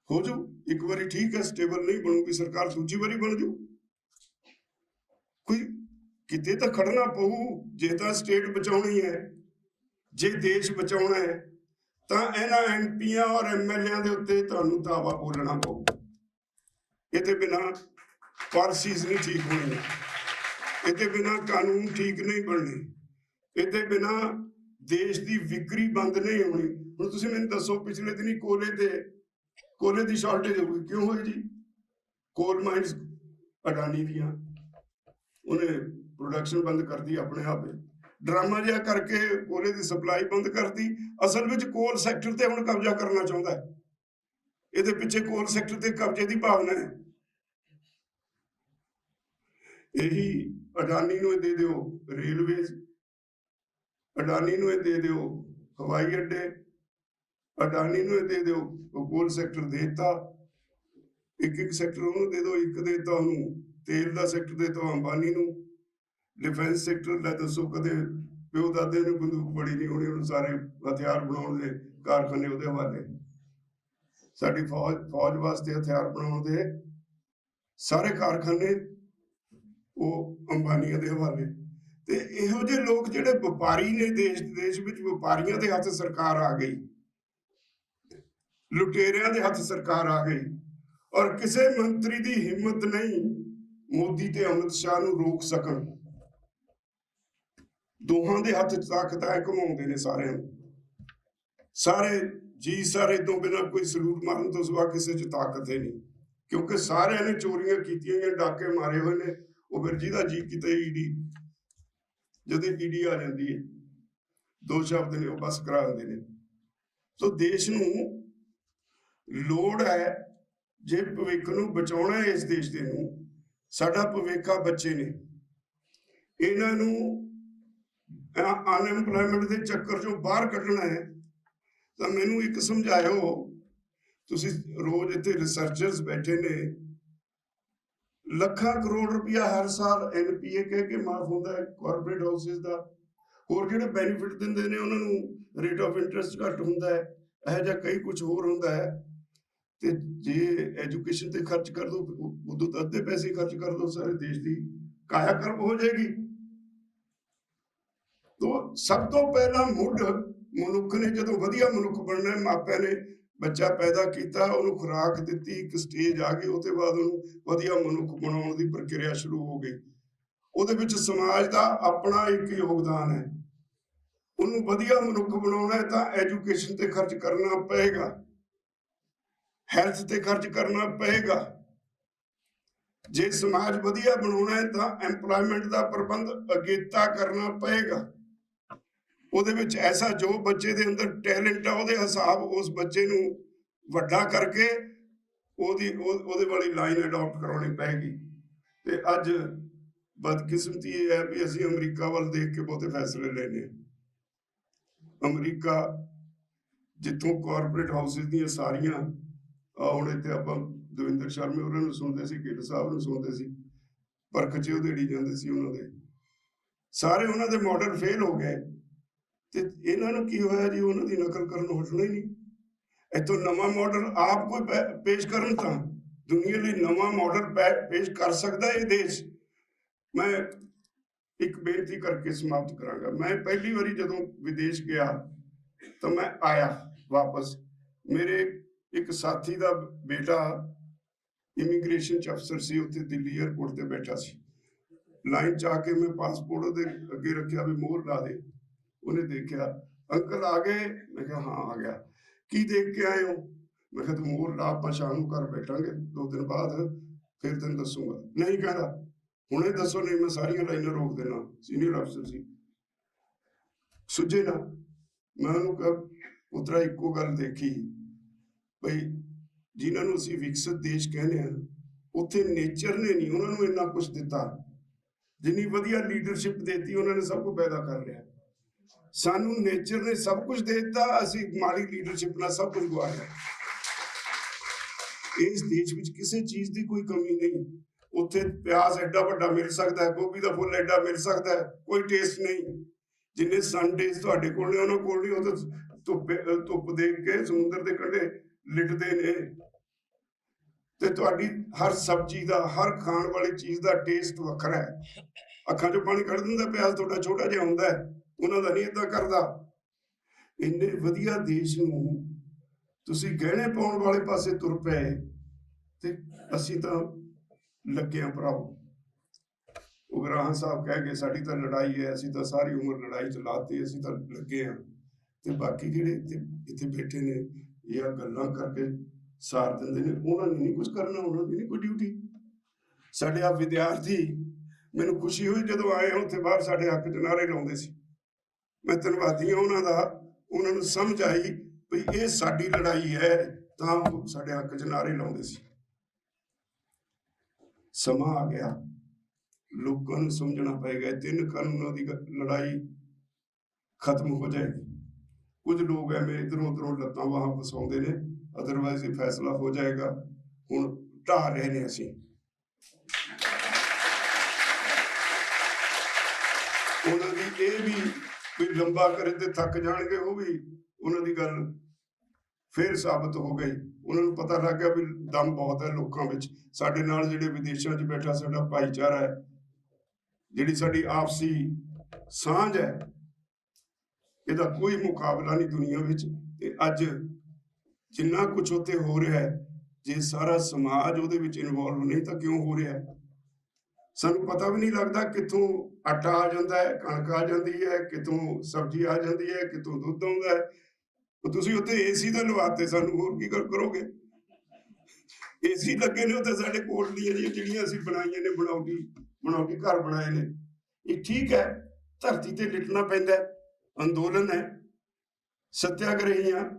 हो जाओ। एक बारी ठीक है, स्टेबल नहीं बनूगी सरकार, दूजी बारी बन जाओ। कोई किते तो खड़ना पऊ, जे तो स्टेट बचाउणी है ਜੇ ਦੇਸ਼ ਬਚਾਉਣਾ ਹੈ ਤਾਂ ਇਹਨਾਂ ਐਮਪੀਆਂ ਔਰ ਐਮਐਲਏਆਂ ਦੇ ਉੱਤੇ ਤੁਹਾਨੂੰ ਦਾਵਾ ਬੋਲਣਾ ਪਊ। ਇਹਦੇ ਬਿਨਾਂ ਪਾਲਿਸੀਜ਼ ਨਹੀਂ ਠੀਕ ਹੋਣੀ, ਇਹਦੇ ਬਿਨਾਂ ਕਾਨੂੰਨ ਠੀਕ ਨਹੀਂ ਬਣਨੇ, ਇਹਦੇ ਬਿਨਾਂ ਦੇਸ਼ ਦੀ ਵਿਕਰੀ ਬੰਦ ਨਹੀਂ ਹੋਣੀ। ਹੁਣ ਤੁਸੀਂ ਮੈਨੂੰ ਦੱਸੋ, ਪਿਛਲੇ ਦਿਨੀ ਕੋਲੇ ਦੀ ਸ਼ਾਰਟੇਜ ਹੋ ਗਈ, ਕਿਉਂ ਹੋਈ ਜੀ? ਕੋਲ ਮਾਈਨਸ ਅਡਾਨੀ ਦੀਆਂ ਉਹਨੇ ਪ੍ਰੋਡਕਸ਼ਨ ਬੰਦ ਕਰਤੀ ਆਪਣੇ ਆਪ, ਡਰਾਮਾ ਜਿਹਾ ਕਰਕੇ ਕੋਲੇ ਦੀ ਸਪਲਾਈ ਬੰਦ ਕਰਤੀ। ਅਸਲ ਵਿੱਚ ਕੋਲ ਸੈਕਟਰ ਤੇ ਹੁਣ ਕਬਜ਼ਾ ਕਰਨਾ ਚਾਹੁੰਦਾ ਹੈ, ਇਹਦੇ ਪਿੱਛੇ ਕੋਲ ਸੈਕਟਰ ਤੇ ਕਬਜ਼ੇ ਦੀ ਭਾਵਨਾ ਹੈ। ਇਹੀ ਅਡਾਨੀ ਨੂੰ ਦੇ ਦਿਓ ਰੇਲਵੇਜ਼, ਅਡਾਨੀ ਨੂੰ ਦੇ ਦਿਓ ਹਵਾਈ ਅੱਡੇ, ਅਡਾਨੀ ਨੂੰ ਦੇ ਦਿਓ, ਕੋਲ ਸੈਕਟਰ ਦੇਤਾ। ਇੱਕ ਸੈਕਟਰ ਉਹਨੂੰ ਦੇ ਦਿਓ, ਇੱਕ ਦੇਤਾ ਉਹਨੂੰ ਤੇਲ ਦਾ ਸੈਕਟਰ ਦੇਤਾ ਅੰਬਾਨੀ ਨੂੰ। ਡਿਫੈਂਸ ਸੈਕਟਰ ਲੈ ਦੱਸੋ, ਕਦੇ ਪਿਓ ਦਾਦੇ ਨੂੰ ਬੰਦੂਕ ਬੜੀ ਨਹੀਂ ਹੋਣੀ, ਉਹਨੂੰ ਸਾਰੇ ਹਥਿਆਰ ਬਣਾਉਣ ਦੇ ਕਾਰਖਾਨੇ ਉਹਦੇ ਹਵਾਲੇ। ਸਾਡੀ ਫੌਜ ਵਾਸਤੇ ਹਥਿਆਰ ਬਣਾਉਣ ਦੇ ਸਾਰੇ ਕਾਰਖਾਨੇ ਉਹ ਅੰਬਾਨੀਆਂ ਦੇ ਹਵਾਲੇ। ਤੇ ਇਹੋ ਜਿਹੇ ਲੋਕ ਜਿਹੜੇ ਵਪਾਰੀ ਨੇ, ਦੇਸ਼ ਵਿੱਚ ਵਪਾਰੀਆਂ ਦੇ ਹੱਥ ਸਰਕਾਰ ਆ ਗਈ, ਲੁਟੇਰਿਆਂ ਦੇ ਹੱਥ ਸਰਕਾਰ ਆ ਗਈ, ਔਰ ਕਿਸੇ ਮੰਤਰੀ ਦੀ ਹਿੰਮਤ ਨਹੀਂ ਮੋਦੀ ਤੇ ਅਮਿਤ ਸ਼ਾਹ ਨੂੰ ਰੋਕ ਸਕਣ। ਦੋਹਾਂ ਦੇ ਹੱਥ ਤਾਕਤ ਹੈ, ਘੁਮਾਉਂਦੇ ਨੇ ਸਾਰਿਆਂ ਨੂੰ। ਸਾਰੇ ਤੋਂ ਬਿਨਾਂ ਕੋਈ ਸਲੂਟ ਮਾਰਨ ਤੋਂ ਸਿਵਾ ਕਿਸੇ 'ਚ ਤਾਕਤ ਹੈ ਨਹੀਂ, ਕਿਉਂਕਿ ਸਾਰਿਆਂ ਨੇ ਚੋਰੀਆਂ ਕੀਤੀਆਂ ਜਾਂ ਡਾਕੇ ਮਾਰੇ ਹੋਏ ਨੇ। ਉਹ ਫਿਰ ਜਿਹਦਾ ਜੀ ਕਿਤੇ ਈਡੀ, ਜਦੋਂ ਈਡੀ ਆ ਜਾਂਦੀ ਹੈ, 2 ਸ਼ਬਦ ਨੇ ਉਹ ਬਸ ਕਰਾ ਦਿੰਦੇ ਨੇ। ਸੋ ਦੇਸ਼ ਨੂੰ ਲੋੜ ਹੈ, ਜੇ ਭਵਿੱਖ ਨੂੰ ਬਚਾਉਣਾ ਹੈ ਇਸ ਦੇਸ਼ ਦੇ ਨੂੰ, ਸਾਡਾ ਭਵਿੱਖ ਆ ਬੱਚੇ ਨੇ, ਇਹਨਾਂ ਨੂੰ ਅਨਐਮਪਲੋਇਮੈਂਟ ਦੇ ਚੱਕਰ ਚੋਂ ਬਾਹਰ ਕੱਢਣਾ ਹੈ। ਤਾਂ ਮੈਨੂੰ ਇੱਕ ਸਮਝਾਇਓ, ਤੁਸੀਂ ਰੋਜ਼ ਇੱਥੇ ਰਿਸਰਚਰਸ ਬੈਠੇ ਨੇ, ਲੱਖਾਂ ਕਰੋੜ ਰੁਪਇਆ ਹਰ ਸਾਲ ਐਨਪੀਏ ਕਹਿ ਕੇ ਮਾਫ ਹੁੰਦਾ ਹੈ ਕਾਰਪੋਰੇਟ ਹਾਊਸਿਸ ਦਾ। ਹੋਰ ਜਿਹੜੇ ਬੈਨੀਫਿਟ ਦਿੰਦੇ ਨੇ ਉਹਨਾਂ ਨੂੰ ਰੇਟ ਆਫ ਇੰਟਰਸਟ ਘੱਟ ਹੁੰਦਾ ਹੈ, ਇਹੋ ਜਿਹਾ ਕਈ ਕੁਝ ਹੋਰ ਹੁੰਦਾ ਹੈ। ਤੇ ਜੇ ਐਜੂਕੇਸ਼ਨ ਤੇ ਖਰਚ ਕਰ ਦੋ, ਉਦੋਂ ਤਾਂ ਅੱਧੇ ਪੈਸੇ ਖਰਚ ਕਰ ਦੋ, ਸਾਰੇ ਦੇਸ਼ ਦੀ ਕਾਇਆ ਕਰਮ ਹੋ ਜਾਏਗੀ। ਤੋਂ ਸਭ ਤੋਂ ਪਹਿਲਾਂ ਮੁੱਢ ਮਨੁੱਖ ਨੇ, ਜਦੋਂ ਵਧੀਆ ਮਨੁੱਖ ਬਣਨਾ, ਮਾਪਿਆਂ ਨੇ ਬੱਚਾ ਪੈਦਾ ਕੀਤਾ, ਉਹਨੂੰ ਖੁਰਾਕ ਦਿੱਤੀ, ਇੱਕ ਸਟੇਜ ਆ ਗਈ, ਉਹਦੇ ਬਾਅਦ ਉਹਨੂੰ ਵਧੀਆ ਮਨੁੱਖ ਬਣਾਉਣ ਦੀ ਪ੍ਰਕਿਰਿਆ ਸ਼ੁਰੂ ਹੋ ਗਈ। ਉਹਦੇ ਵਿੱਚ ਸਮਾਜ ਦਾ ਆਪਣਾ ਇੱਕ ਯੋਗਦਾਨ ਹੈ। ਉਹਨੂੰ ਵਧੀਆ ਮਨੁੱਖ ਬਣਾਉਣਾ ਹੈ ਤਾਂ ਐਜੂਕੇਸ਼ਨ ਤੇ ਖਰਚ ਕਰਨਾ ਪਏਗਾ, ਹੈਲਥ ਤੇ ਖਰਚ ਕਰਨਾ ਪਏਗਾ। ਜੇ ਸਮਾਜ ਵਧੀਆ ਬਣਾਉਣਾ ਹੈ ਤਾਂ ਐਮਪਲੋਇਮੈਂਟ ਦਾ ਪ੍ਰਬੰਧ ਅਗੇਤਾ ਕਰਨਾ ਪਏਗਾ। ਉਹਦੇ ਵਿੱਚ ਐਸਾ ਜੋ ਬੱਚੇ ਦੇ ਅੰਦਰ ਟੈਲੈਂਟ ਆ, ਉਹਦੇ ਹਿਸਾਬ ਉਸ ਬੱਚੇ ਨੂੰ ਵੱਡਾ ਕਰਕੇ ਉਹਦੇ ਵਾਲੀ ਲਾਈਨ ਅਡਾਪਟ ਕਰਾਉਣੀ ਪਏਗੀ। ਤੇ ਅੱਜ ਬਦਕਿਸਮਤੀ ਇਹ ਹੈ ਵੀ ਅਸੀਂ ਅਮਰੀਕਾ ਵੱਲ ਦੇਖ ਕੇ ਬਹੁਤੇ ਫੈਸਲੇ ਲੈਣੇ। ਅਮਰੀਕਾ ਜਿੱਥੋਂ ਕਾਰਪੋਰੇਟ ਹਾਊਸਿਸ ਦੀਆਂ ਸਾਰੀਆਂ, ਹੁਣ ਇੱਥੇ ਆਪਾਂ ਦਵਿੰਦਰ ਸ਼ਰਮੇ ਉਹਨਾਂ ਨੂੰ ਸੁਣਦੇ ਸੀ, ਗਿੱਲ ਸਾਹਿਬ ਨੂੰ ਸੁਣਦੇ ਸੀ, ਪਰਖ 'ਚ ਉਧੇੜੀ ਜਾਂਦੇ ਸੀ ਉਹਨਾਂ ਦੇ, ਸਾਰੇ ਉਹਨਾਂ ਦੇ ਮਾਡਲ ਫੇਲ ਹੋ ਗਏ। ਤੇ ਇਹਨਾਂ ਨੂੰ ਕੀ ਹੋਇਆ ਜੀ, ਉਹਨਾਂ ਦੀ ਨਕਲ ਕਰਨ ਨੂੰ ਹਟਣਾ ਹੀ ਨਹੀਂ। ਇੱਥੋਂ ਨਵਾਂ ਮਾਡਲ ਆਪ ਕੋਈ ਪੇਸ਼ ਕਰਨ ਤਾਂ ਦੁਨੀਆ ਲਈ ਨਵਾਂ ਮਾਡਲ ਪੇਸ਼ ਕਰ ਸਕਦਾ ਇਹ ਦੇਸ਼। ਮੈਂ ਇੱਕ ਬੇਨਤੀ ਕਰਕੇ ਸਮਾਪਤ ਕਰਾਂਗਾ। ਮੈਂ ਪਹਿਲੀ ਵਾਰੀ ਜਦੋਂ ਵਿਦੇਸ਼ ਗਿਆ ਤਾਂ ਮੈਂ ਆਇਆ ਵਾਪਸ, ਮੇਰੇ ਇੱਕ ਸਾਥੀ ਦਾ ਬੇਟਾ ਇਮੀਗ੍ਰੇਸ਼ਨ 'ਚ ਅਫਸਰ ਸੀ, ਉੱਥੇ ਦਿੱਲੀ ਏਅਰਪੋਰਟ ਤੇ ਬੈਠਾ ਸੀ। ਲਾਈਨ 'ਚ ਆ ਕੇ ਮੈਂ ਪਾਸਪੋਰਟ ਉਹਦੇ ਅੱਗੇ ਰੱਖਿਆ ਵੀ ਮੋਹਰ ਲਾ ਦੇ। ਉਹਨੇ ਦੇਖਿਆ, ਅੰਕਲ ਆ ਗਏ? ਮੈਂ ਕਿਹਾ ਹਾਂ ਆ ਗਿਆ। ਕੀ ਦੇਖ ਕੇ ਆਏ ਹੋ? ਮੈਂ ਕਿਹਾ ਤੂੰ ਮੋਹਰ ਲਾ, ਆਪਾਂ ਸ਼ਾਮ ਨੂੰ ਘਰ ਬੈਠਾਂਗੇ 2 ਦਿਨ ਬਾਅਦ, ਫਿਰ ਤੈਨੂੰ ਦੱਸੂਗਾ। ਨਹੀਂ ਕਹਿੰਦਾ ਹੁਣੇ ਦੱਸੋ, ਨਹੀਂ ਮੈਂ ਸਾਰੀਆਂ ਲਾਈਨਾਂ ਰੋਕ ਦੇਣਾ। ਸੀਨੀਅਰ ਅਫਸਰ ਸੀ, ਸੁੱਝੇ ਨਾ। ਮੈਂ ਉਹਨੂੰ ਕਿਹਾ ਪੁੱਤਰਾ ਇੱਕੋ ਗੱਲ ਦੇਖੀ ਬਈ, ਜਿਨ੍ਹਾਂ ਨੂੰ ਅਸੀਂ ਵਿਕਸਿਤ ਦੇਸ਼ ਕਹਿੰਦੇ ਹਾਂ, ਉੱਥੇ ਨੇਚਰ ਨੇ ਨਹੀਂ ਉਹਨਾਂ ਨੂੰ ਇੰਨਾ ਕੁਝ ਦਿੱਤਾ, ਜਿੰਨੀ ਵਧੀਆ ਲੀਡਰਸ਼ਿਪ ਦੇਤੀ ਉਹਨਾਂ ਨੇ ਸਭ ਕੁਝ ਪੈਦਾ ਕਰ ਲਿਆ। ਸਾਨੂੰ ਨੇਚਰ ਨੇ ਸਭ ਕੁਝ ਦੇ ਦਿੱਤਾ, ਅਸੀਂ ਮਾੜੀ ਲੀਡਰਸ਼ਿਪ ਨਾਲ ਸਭ ਕੁਝ ਗਵਾ ਲਿਆ। ਇਸ ਦੇਸ਼ ਵਿੱਚ ਕਿਸੇ ਚੀਜ਼ ਦੀ ਕੋਈ ਕਮੀ ਨਹੀਂ। ਉੱਥੇ ਪਿਆਜ਼ ਐਡਾ ਵੱਡਾ ਮਿਲ ਸਕਦਾ ਹੈ, ਗੋਭੀ ਦਾ ਫੁੱਲ ਐਡਾ ਮਿਲ ਸਕਦਾ ਹੈ, ਕੋਈ ਟੇਸਟ ਨਹੀਂ। ਜਿੰਨੇ ਸੰਡੇਜ਼ ਤੁਹਾਡੇ ਕੋਲ ਨੇ ਉਹਨਾਂ ਕੋਲ ਨਹੀਂ। ਉਹ ਤਾਂ ਧੁੱਪ ਦੇਖ ਕੇ ਸਮੁੰਦਰ ਦੇ ਕੰਢੇ ਲਿਟਦੇ ਨੇ। ਤੇ ਤੁਹਾਡੀ ਹਰ ਸਬਜ਼ੀ ਦਾ, ਹਰ ਖਾਣ ਵਾਲੀ ਚੀਜ਼ ਦਾ ਟੇਸਟ ਵੱਖਰਾ ਹੈ। ਅੱਖਾਂ 'ਚੋਂ ਪਾਣੀ ਕੱਢ ਦਿੰਦਾ ਪਿਆਜ਼, ਤੁਹਾਡਾ ਛੋਟਾ ਜਿਹਾ ਹੁੰਦਾ ਹੈ, ਉਹਨਾਂ ਦਾ ਨਹੀਂ ਏਦਾਂ ਕਰਦਾ। ਇੰਨੇ ਵਧੀਆ ਦੇਸ਼ ਨੂੰ ਤੁਸੀਂ ਗਹਿਣੇ ਪਾਉਣ ਵਾਲੇ ਪਾਸੇ ਤੁਰ ਪਏ ਤੇ ਅਸੀਂ ਤਾਂ ਲੱਗੇ ਹਾਂ ਭਰਾਵੋ। ਉਗਰਾਹਾਂ ਸਾਹਿਬ ਕਹਿ ਗਏ ਸਾਡੀ ਤਾਂ ਲੜਾਈ ਹੈ, ਅਸੀਂ ਤਾਂ ਸਾਰੀ ਉਮਰ ਲੜਾਈ ਚ ਲਾਤੀ, ਅਸੀਂ ਤਾਂ ਲੱਗੇ ਹਾਂ। ਤੇ ਬਾਕੀ ਜਿਹੜੇ ਇੱਥੇ ਬੈਠੇ ਨੇ ਇਹ ਗੱਲਾਂ ਕਰਕੇ ਸਾਰ ਦਿੰਦੇ ਨੇ, ਉਹਨਾਂ ਨੇ ਨਹੀਂ ਕੁਝ ਕਰਨਾ, ਉਹਨਾਂ ਦੀ ਨਹੀਂ ਕੋਈ ਡਿਊਟੀ। ਸਾਡੇ ਆ ਵਿਦਿਆਰਥੀ, ਮੈਨੂੰ ਖੁਸ਼ੀ ਹੋਈ ਜਦੋਂ ਆਏ ਉੱਥੇ ਬਾਹਰ ਸਾਡੇ ਹੱਕ ਚ ਨਾਅਰੇ ਲਾਉਂਦੇ ਸੀ। ਮੈਂ ਧੰਨਵਾਦੀ ਹਾਂ ਉਹਨਾਂ ਦਾ। ਉਹਨਾਂ ਨੂੰ ਸਮਝ ਆਈ ਵੀ ਇਹ ਸਾਡੀ ਲੜਾਈ ਹੈ, ਤਾਂ ਉਹ ਸਾਡੇ ਹੱਕ ਚ ਨਾਅਰੇ ਲਾਉਂਦੇ ਸੀ। ਸਮਾਂ ਆ ਗਿਆ, ਲੋਕਾਂ ਨੂੰ ਸਮਝਣਾ ਪਏਗਾ 3 ਕਾਨੂੰਨਾਂ ਦੀ ਲੜਾਈ ਖਤਮ ਹੋ ਜਾਏਗੀ। ਕੁਝ ਲੋਕ ਐਵੇਂ ਇਧਰੋਂ ਉਧਰੋਂ ਲੱਤਾਂ ਬਾਹਾਂ ਫਸਾਉਂਦੇ ਨੇ, ਅਦਰਵਾਈਜ਼ ਇਹ ਫੈਸਲਾ ਹੋ ਜਾਏਗਾ। ਹੁਣ ਢਾਹ ਰਹੇ ਨੇ ਅਸੀਂ। ਉਹਨਾਂ ਦੀ ਇਹ ਵੀ ਕੋਈ ਲੰਬਾ ਕਰੇ ਤੇ ਥੱਕ ਜਾਣਗੇ, ਉਹ ਵੀ ਉਹਨਾਂ ਦੀ ਗੱਲ ਫੇਰ ਸਾਬਤ ਹੋ ਗਈ। ਉਹਨਾਂ ਨੂੰ ਪਤਾ ਲੱਗ ਗਿਆ ਵੀ ਦਮ ਬਹੁਤ ਹੈ ਲੋਕਾਂ ਵਿੱਚ। ਸਾਡੇ ਨਾਲ ਜਿਹੜੇ ਵਿਦੇਸ਼ਾਂ 'ਚ ਬੈਠਾ ਸਾਡਾ ਭਾਈਚਾਰਾ ਹੈ, ਜਿਹੜੀ ਸਾਡੀ ਆਪਸੀ ਸਾਂਝ ਹੈ, ਇਹਦਾ ਕੋਈ ਮੁਕਾਬਲਾ ਨਹੀਂ ਦੁਨੀਆ ਵਿੱਚ। ਤੇ ਅੱਜ ਜਿੰਨਾ ਕੁਝ ਉੱਥੇ ਹੋ ਰਿਹਾ ਹੈ, ਜੇ ਸਾਰਾ ਸਮਾਜ ਉਹਦੇ ਵਿੱਚ ਇਨਵੋਲਵ ਨਹੀਂ ਤਾਂ ਕਿਉਂ ਹੋ ਰਿਹਾ? ਸਾਨੂੰ ਪਤਾ ਵੀ ਨਹੀਂ ਲੱਗਦਾ ਕਿੱਥੋਂ ਆਟਾ ਆ ਜਾਂਦਾ ਹੈ, ਕਣਕ ਆ ਜਾਂਦੀ ਹੈ, ਕਿੱਥੋਂ ਸਬਜ਼ੀ ਆ ਜਾਂਦੀ ਹੈ, ਕਿੱਥੋਂ ਦੁੱਧ ਆਉਂਦਾ ਹੈ। ਤੁਸੀਂ ਉੱਥੇ ਏਸੀ ਤਾਂ ਲਵਾਤੇ, ਸਾਨੂੰ ਹੋਰ ਕੀ ਕਰੋਗੇ? ਏਸੀ ਲੱਗੇ ਨੇ ਉੱਥੇ ਸਾਡੇ ਕੋਲ ਦੀਆਂ ਜਿਹੜੀਆਂ ਅਸੀਂ ਬਣਾਈਆਂ ਨੇ, ਬਣਾਉਟੀ ਘਰ ਬਣਾਏ ਨੇ। ਇਹ ਠੀਕ ਹੈ, ਧਰਤੀ ਤੇ ਲਿਟਣਾ ਪੈਂਦਾ, ਅੰਦੋਲਨ ਹੈ, ਸੱਤਿਆਗ੍ਰਹੀ ਆ।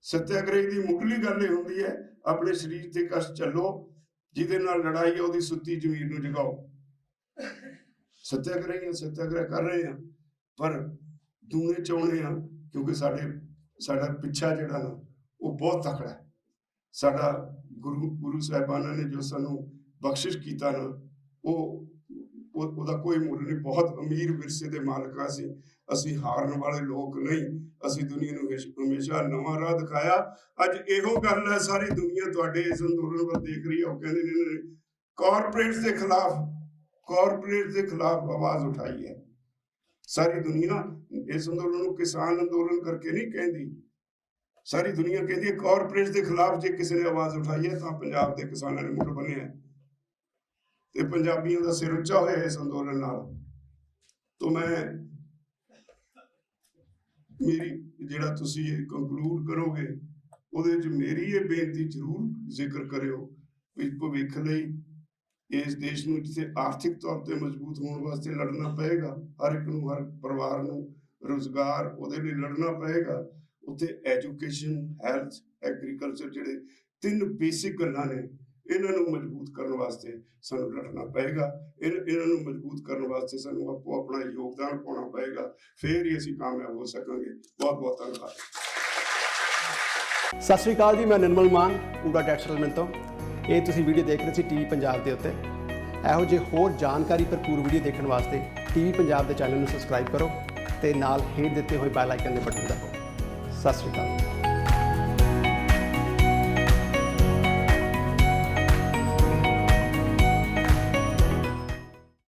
ਸੱਤਿਆਗ੍ਰਹੀ ਦੀ ਮੁੱਢਲੀ ਗੱਲ ਇਹ ਹੁੰਦੀ ਹੈ, ਆਪਣੇ ਸਰੀਰ ਤੇ ਕਸ਼ਟ ਚੱਲੋ, ਜਿਹਦੇ ਨਾਲ ਲੜਾਈ ਹੈ ਉਹਦੀ ਸੁੱਤੀ ਜ਼ਮੀਰ ਨੂੰ ਜਗਾਓ। ਸੱਤਿਆਗ੍ਰਹੀ ਆ, ਸੱਤਿਆਗ੍ਰਹਿ ਕਰ ਰਹੇ ਆ, ਪਰ ਦੂਣੇ ਚਾਹੁੰਦੇ ਆ, ਕਿਉਂਕਿ ਸਾਡਾ ਪਿੱਛਾ ਜਿਹੜਾ ਨਾ ਉਹ ਬਹੁਤ ਤਕੜਾ ਹੈ। ਸਾਡਾ ਗੁਰੂ ਸਾਹਿਬਾਨਾਂ ਨੇ ਜੋ ਸਾਨੂੰ ਬਖਸ਼ਿਸ਼ ਕੀਤਾ ਨਾ, ਉਹਦਾ ਕੋਈ ਮੁੱਲ ਨਹੀਂ। ਬਹੁਤ ਅਮੀਰ ਵਿਰਸੇ ਦੇ ਮਾਲਕ ਅਸੀਂ ਹਾਰਨ ਵਾਲੇ ਲੋਕ ਨਹੀਂ। ਅਸੀਂ ਦੁਨੀਆ ਨੂੰ ਹਮੇਸ਼ਾ ਨਵਾਂ ਰਾਹ ਦਿਖਾਇਆ। ਅੱਜ ਇਹੋ ਗੱਲ ਹੈ, ਸਾਰੀ ਦੁਨੀਆ ਤੁਹਾਡੇ ਇਸ ਅੰਦੋਲਨ ਵੱਲ ਦੇਖ ਰਹੀ ਹੈ। ਉਹ ਕਹਿੰਦੇ ਨੇ ਕਾਰਪੋਰੇਟ ਦੇ ਖਿਲਾਫ ਆਵਾਜ਼ ਉਠਾਈ ਹੈ। ਸਾਰੀ ਦੁਨੀਆ ਇਸ ਅੰਦੋਲਨ ਨੂੰ ਕਿਸਾਨ ਅੰਦੋਲਨ ਕਰਕੇ ਨਹੀਂ ਕਹਿੰਦੀ, ਸਾਰੀ ਦੁਨੀਆ ਕਹਿੰਦੀ ਹੈ ਕਾਰਪੋਰੇਟ ਦੇ ਖਿਲਾਫ ਜੇ ਕਿਸੇ ਨੇ ਆਵਾਜ਼ ਉਠਾਈ ਹੈ ਤਾਂ ਪੰਜਾਬ ਦੇ ਕਿਸਾਨਾਂ ਨੇ ਮੁੱਢ ਬੰਨਿਆ ਤੇ ਪੰਜਾਬੀਆਂ ਦਾ ਸਿਰ ਉੱਚਾ ਹੋਇਆ ਇਸ ਅੰਦੋਲਨ ਨਾਲ। ਤੋਂ ਮੇਰੀ ਜਿਹੜਾ ਤੁਸੀਂ ਇਹ ਕੰਕਲੂਡ ਕਰੋਗੇ, ਉਹਦੇ ਚ ਮੇਰੀ ਇਹ ਬੇਨਤੀ ਜ਼ਰੂਰ ਜ਼ਿਕਰ ਕਰਿਓ ਵੀ ਭਵਿੱਖ ਲਈ ਇਸ ਦੇਸ਼ ਨੂੰ ਜਿੱਥੇ ਆਰਥਿਕ ਤੌਰ ਤੇ ਮਜ਼ਬੂਤ ਹੋਣ ਵਾਸਤੇ ਲੜਨਾ ਪਏਗਾ, ਹਰ ਇੱਕ ਨੂੰ, ਹਰ ਪਰਿਵਾਰ ਨੂੰ ਰੁਜ਼ਗਾਰ ਉਹਦੇ ਲਈ ਲੜਨਾ ਪਏਗਾ। ਉੱਥੇ ਐਜੂਕੇਸ਼ਨ, ਹੈਲਥ, ਐਗਰੀਕਲਚਰ, ਜਿਹੜੇ 3 ਬੇਸਿਕ ਗੱਲਾਂ ਨੇ, ਇਹਨਾਂ ਨੂੰ ਮਜ਼ਬੂਤ ਕਰਨ ਵਾਸਤੇ ਸਾਨੂੰ ਲੜਨਾ ਪਏਗਾ। ਇਹਨਾਂ ਨੂੰ ਮਜ਼ਬੂਤ ਕਰਨ ਵਾਸਤੇ ਸਾਨੂੰ ਆਪੋ ਆਪਣਾ ਯੋਗਦਾਨ ਪਾਉਣਾ ਪਏਗਾ, ਫਿਰ ਹੀ ਅਸੀਂ ਕਾਮਯਾਬ ਹੋ ਸਕਾਂਗੇ। ਬਹੁਤ ਬਹੁਤ ਧੰਨਵਾਦ। ਸਤਿ ਸ਼੍ਰੀ ਅਕਾਲ ਜੀ, ਮੈਂ ਨਿਰਮਲ ਮਾਨ, ਪੂਰਾ ਟੈਕਸ ਸੈਟਲਮੈਂਟ ਤੋਂ। ਇਹ ਤੁਸੀਂ ਵੀਡੀਓ ਦੇਖ ਰਹੇ ਸੀ ਟੀਵੀ ਪੰਜਾਬ ਦੇ ਉੱਤੇ। ਇਹੋ ਜਿਹੇ ਹੋਰ ਜਾਣਕਾਰੀ ਭਰਪੂਰ ਵੀਡੀਓ ਦੇਖਣ ਵਾਸਤੇ ਟੀਵੀ ਪੰਜਾਬ ਦੇ ਚੈਨਲ ਨੂੰ ਸਬਸਕ੍ਰਾਈਬ ਕਰੋ ਤੇ ਨਾਲ ਹੇਠ ਦਿੱਤੇ ਹੋਏ ਬੈਲ ਆਈਕਨ ਦੇ ਬਟਨ ਦਬਾਓ। ਸਤਿ ਸ਼੍ਰੀ ਅਕਾਲ।